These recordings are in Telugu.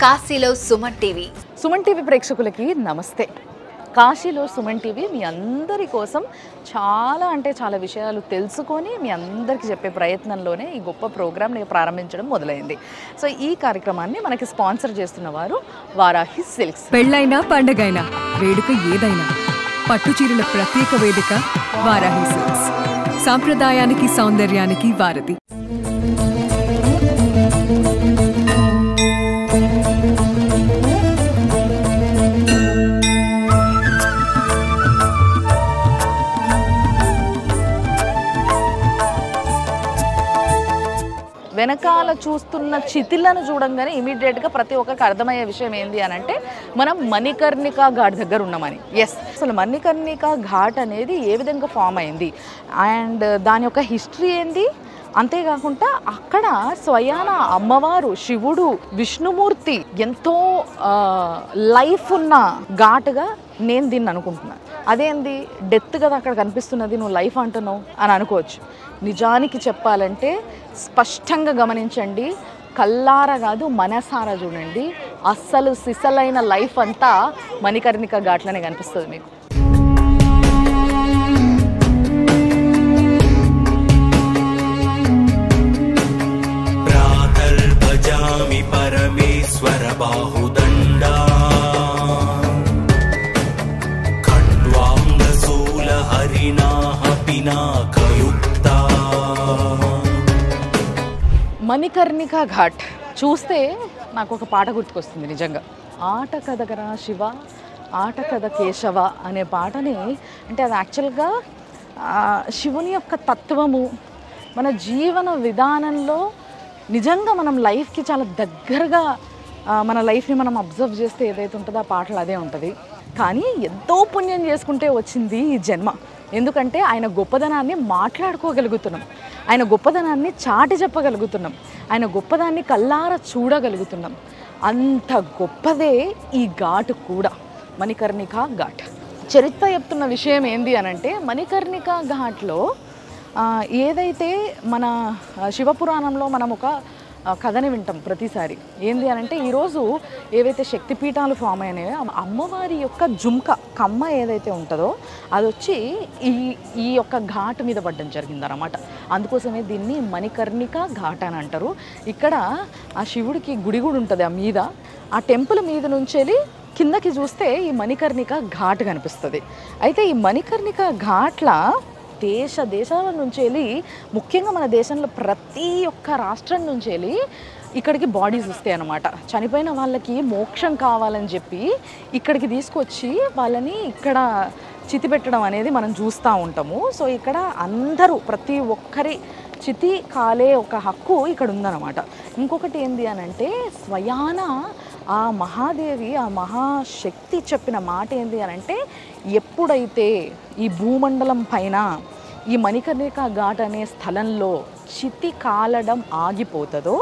కాశీలో సుమన్ టీవీ. సుమన్ టీవీ ప్రేక్షకులకి నమస్తే. కాశీలో సుమన్ టీవీ మీ అందరి కోసం చాలా అంటే చాలా విషయాలు తెలుసుకొని మీ అందరికీ చెప్పే ప్రయత్నంలోనే ఈ గొప్ప ప్రోగ్రామ్ని ప్రారంభించడం మొదలైంది. సో ఈ కార్యక్రమాన్ని మనకి స్పాన్సర్ చేస్తున్న వారు వారాహి సిల్క్స్. పెళ్ళైనా పండగైనా వేడుక ఏదైనా పట్టు చీరల ప్రత్యేక వేదిక వారాహి సిల్క్స్. సాంప్రదాయానికి సౌందర్యానికి వారధి. వెనకాల చూస్తున్న చితిలను చూడంగానే ఇమీడియట్గా ప్రతి ఒక్కరికి అర్థమయ్యే విషయం ఏంటి అని అంటే మనం మణికర్ణికా ఘాట్ దగ్గర ఉన్నామని. ఎస్, అసలు మణికర్ణికా ఘాట్ అనేది ఏ విధంగా ఫామ్ అయింది అండ్ దాని యొక్క హిస్టరీ ఏంది, అంతేకాకుండా అక్కడ స్వయాన అమ్మవారు శివుడు విష్ణుమూర్తి ఎంతో లైఫ్ ఉన్న ఘాటుగా నేను దీన్ని అనుకుంటున్నాను. అదేంది డెత్ కదా అక్కడ కనిపిస్తున్నది, నువ్వు లైఫ్ అంటున్నావు అని అనుకోవచ్చు. నిజానికి చెప్పాలంటే స్పష్టంగా గమనించండి, కల్లారా కాదు మనసారా చూడండి, అస్సలు సిసలైన లైఫ్ అంతా మణికర్ణికా ఘాట్లోనే కనిపిస్తుంది మీకు. భజామి పరమేశ్వర బాహుదండా ఖడ్వాంగ శూల హరినాహ పినాకయుక్తా. మణికర్ణికా ఘాట్ చూస్తే నాకు ఒక పాట గుర్తుకొస్తుంది నిజంగా. ఆట కథగరా శివ ఆట కథ కేశవ అనే పాటని, అంటే అది యాక్చువల్గా శివుని యొక్క తత్వము మన జీవన విధానంలో నిజంగా మనం లైఫ్కి చాలా దగ్గరగా మన లైఫ్ని మనం అబ్జర్వ్ చేస్తే ఏదైతే ఉంటుందో ఆ పాటలు అదే ఉంటుంది. కానీ ఎంతో పుణ్యం చేసుకుంటే వచ్చింది ఈ జన్మ. ఎందుకంటే ఆయన గొప్పదనాన్ని మాట్లాడుకోగలుగుతున్నాం, ఆయన గొప్పదనాన్ని చాటి చెప్పగలుగుతున్నాం, ఆయన గొప్పదాన్ని కల్లారా చూడగలుగుతున్నాం. అంత గొప్పదే ఈ ఘాట్ కూడా, మణికర్ణికా ఘాట్. చరిత్ర చెప్తున్న విషయం ఏంది అనంటే, మణికర్ణికా ఘాట్లో ఏదైతే మన శివపురాణంలో మనం ఒక కథని వింటాం ప్రతిసారి. ఏంది అనంటే ఈరోజు ఏవైతే శక్తిపీఠాలు ఫామ్ అయినాయో అమ్మవారి యొక్క జుంక కమ్మ ఏదైతే ఉంటుందో అది వచ్చి ఈ యొక్క ఘాట్ మీద పడడం జరిగిందన్నమాట. అందుకోసమే దీన్ని మణికర్ణికా ఘాట్ అని అంటారు. ఇక్కడ ఆ శివుడికి గుడి కూడా ఉంటుంది ఆ మీద. ఆ టెంపుల్ మీద నుంచి వెళ్ళి కిందకి చూస్తే ఈ మణికర్ణికా ఘాట్ కనిపిస్తుంది. అయితే ఈ మణికర్ణికా ఘాట్ల దేశాల నుంచి వెళ్ళి, ముఖ్యంగా మన దేశంలో ప్రతి ఒక్క రాష్ట్రం నుంచి వెళ్ళి ఇక్కడికి బాడీస్ వస్తాయి అన్నమాట. చనిపోయిన వాళ్ళకి మోక్షం కావాలని చెప్పి ఇక్కడికి తీసుకొచ్చి వాళ్ళని ఇక్కడ చితి పెట్టడం అనేది మనం చూస్తూ ఉంటాము. సో ఇక్కడ అందరూ ప్రతి ఒక్కరి చితి కాలే ఒక హక్కు ఇక్కడ ఉందన్నమాట. ఇంకొకటి ఏంది అని అంటే, స్వయాన ఆ మహాదేవి ఆ మహాశక్తి చెప్పిన మాట ఏంది అని అంటే, ఎప్పుడైతే ఈ భూమండలం పైన ఈ మణికర్ణికా ఘాట్ అనే స్థలంలో చితి కాలడం ఆగిపోతుందో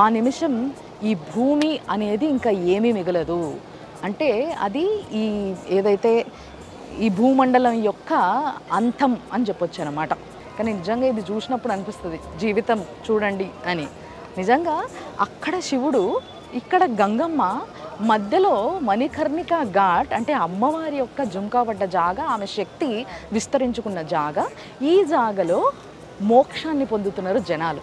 ఆ నిమిషం ఈ భూమి అనేది ఇంకా ఏమీ మిగలదు. అంటే అది ఈ ఏదైతే ఈ భూమండలం యొక్క అంతం అని చెప్పొచ్చు అన్నమాట. కానీ నిజంగా ఇది చూసినప్పుడు అనిపిస్తుంది జీవితం చూడండి అని. నిజంగా అక్కడ శివుడు, ఇక్కడ గంగమ్మ, మధ్యలో మణికర్ణికా ఘాట్ అంటే అమ్మవారి యొక్క జుంకా పడ్డ జాగా, ఆమె శక్తి విస్తరించుకున్న జాగా. ఈ జాగలో మోక్షాన్ని పొందుతున్నారు జనాలు.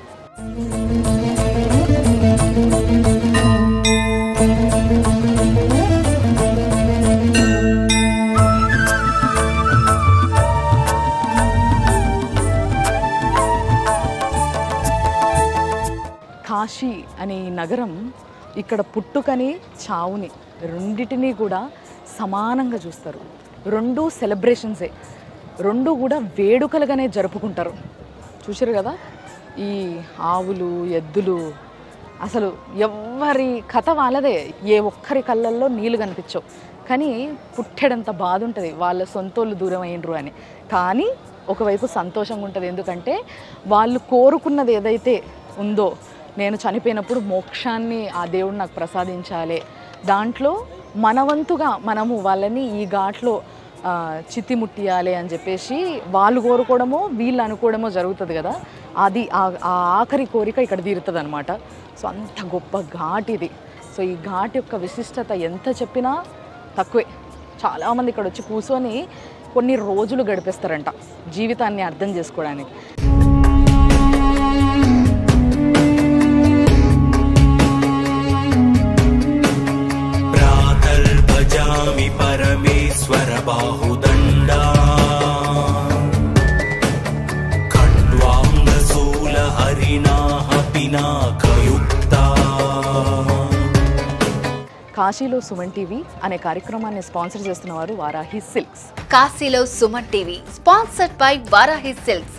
కాశీ అనే ఈ నగరం ఇక్కడ పుట్టుకని చావుని రెండిటినీ కూడా సమానంగా చూస్తారు. రెండు సెలబ్రేషన్సే, రెండు కూడా వేడుకలుగానే జరుపుకుంటారు. చూసారు కదా ఈ ఆవులు ఎద్దులు, అసలు ఎవరి కథ వాళ్ళదే. ఏ ఒక్కరి కళ్ళల్లో నీళ్ళు కనిపించవు, కానీ పుట్టేడంత బాధ ఉంటుంది వాళ్ళ సొంతోళ్ళు దూరం అయినరు అని. కానీ ఒకవైపు సంతోషంగా ఉంటుంది, ఎందుకంటే వాళ్ళు కోరుకున్నది ఏదైతే ఉందో, నేను చనిపోయినప్పుడు మోక్షాన్ని ఆ దేవుడు నాకు ప్రసాదించాలి, దాంట్లో మనవంతుగా మనము వాళ్ళని ఈ ఘాట్లో చితి ముట్టియాలి అని చెప్పేసి వాళ్ళు కోరుకోవడమో వీళ్ళు అనుకోవడమో జరుగుతుంది కదా. అది ఆ ఆఖరి కోరిక ఇక్కడ తీరుతుంది అనమాట. సో అంత గొప్ప ఘాట్ ఇది. సో ఈ ఘాట్ యొక్క విశిష్టత ఎంత చెప్పినా తక్కువే. చాలామంది ఇక్కడ వచ్చి కూర్చొని కొన్ని రోజులు గడిపేస్తారంట జీవితాన్ని అర్థం చేసుకోవడానికి. భజామి పరమేశ్వర బాహుదండా ఖడ్వాంగ శూల హరిణాః పినాకయుక్తా. కాశీలో సుమన్ టీవీ అనే కార్యక్రమాన్ని స్పాన్సర్ చేస్తున్న వారు వారాహి సిల్క్స్. కాశీలో Suman TV sponsored by Varahi silks.